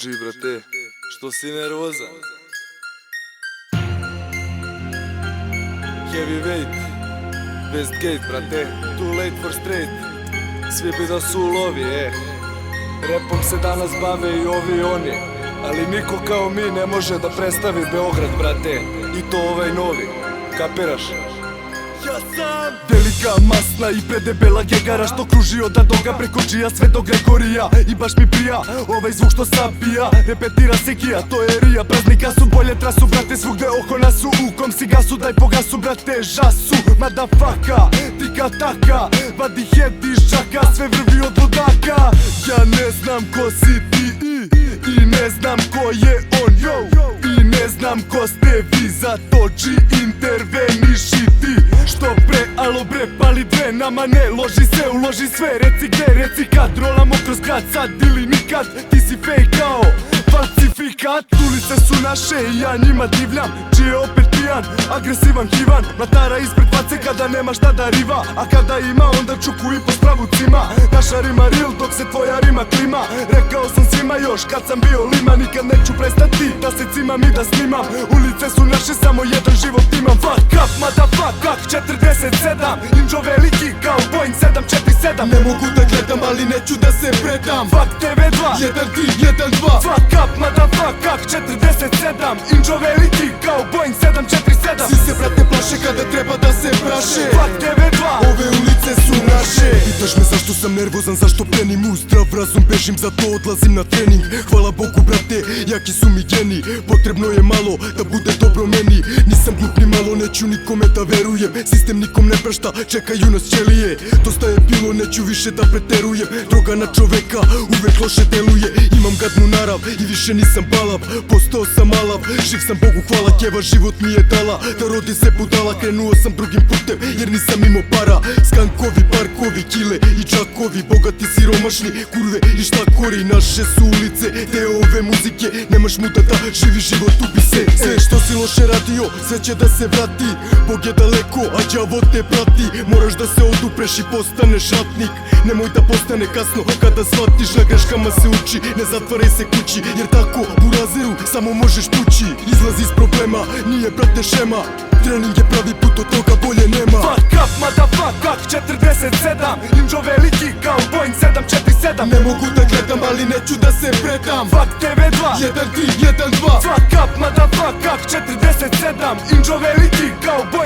G, brate, što si nervozan? Heavyweight, Westgate, brate, too late for straight. Svi bi da su u lovi, Repom se danas bave i ovi i oni, ali niko kao mi ne može da predstavi Beograd, brate. I to ovaj novi, kapiraš? Ja sam velika masna i predebela gegara što kruži od Adoga preko Džija sve do Gregorija. I baš mi prija ovaj zvuk što sabija, repetira se gija, to je rija. Praznika su bolje trasu, brate, svugde oko nas su. U kom si gasu, daj po gasu, brate, žasu. Madafaka, tika taka, vadi head iz džaka, sve vrvi od ludaka. Ja ne znam ko si ti i ne znam ko je on, i ne znam ko ste vi, zato G interveniši ti. Što pre, alo bre, pali dve, nama ne loži se, uloži sve. Reci gde, reci kad, rolamo kroz grad, sad ili nikad. Ti si fake kao falsifikat. Ulice su naše i ja njima divljam. G je opet pijan, agresivan hivan, mlatara ispred face kada nema šta da riva. A kada ima onda čuku i po spravucima. Naša rima real dok se tvoja rima klima. Rekao sam svima još kad sam bio lima, nikad neću prestati da se cimam i da snimam. Ulice su naše, samo jedan život imam. Fuck up, motherfuck, 47 Inđo veliki kao Boeing 747. Ne mogu da gledam, ali neću da se predam. Fuck TV2, 1-3, 1-2. fuck up, motherfuck, 47 Inđo veliki kao Boeing 747. Svi se brate plaše kada treba da se praše. Fuck TV2, ove ulice su naše. Pitaš me zašto sam nervozan, zašto penim u zdrav razum bežim, zato odlazim na trening. Hvala Bogu brate, jaki su mi geni. Potrebno je malo da bude dobro meni. Nisam glup ni malo, neću nikome da verujem. Sistem nikom ne prašta, čekaju nas ćelije. Dosta je bilo, neću više da preterujem. Droga na čoveka uvek loše deluje. Imam gadnu narav i više nisam balav. Postao sam malav, živ sam Bogu hvala. Keva život mi je dala, da rodi se budala. Krenuo sam drugim putem jer nisam imao para. Skankovi, parkovi, kile i čakovi, bogati, siromašni, kurve i štakori. Naše su ulice, deo ove muzike. Nemaš muda da živi život, ubi se. Sve što si loše radio, sve će da se vrati. Bog je daleko, a đavo te prati. Moraš da se odupreš i postaneš ratnik. Nemoj da postane kasno kada shvatiš, na greškama se uči. Ne zatvaraj se kući, jer tako burazeru samo možeš pući. Izlazi iz problema, nije brate šema. Trening je pravi put, od toga bolje nema. fuck up, motherfuck, 47 Inđo veliki kao Boeing 747. Ne mogu da gledam, ali neću da se predam. Fuck TV2, 1-3, 1-2. fuck up, motherfuck, 47 Inđo veliki kao Boeing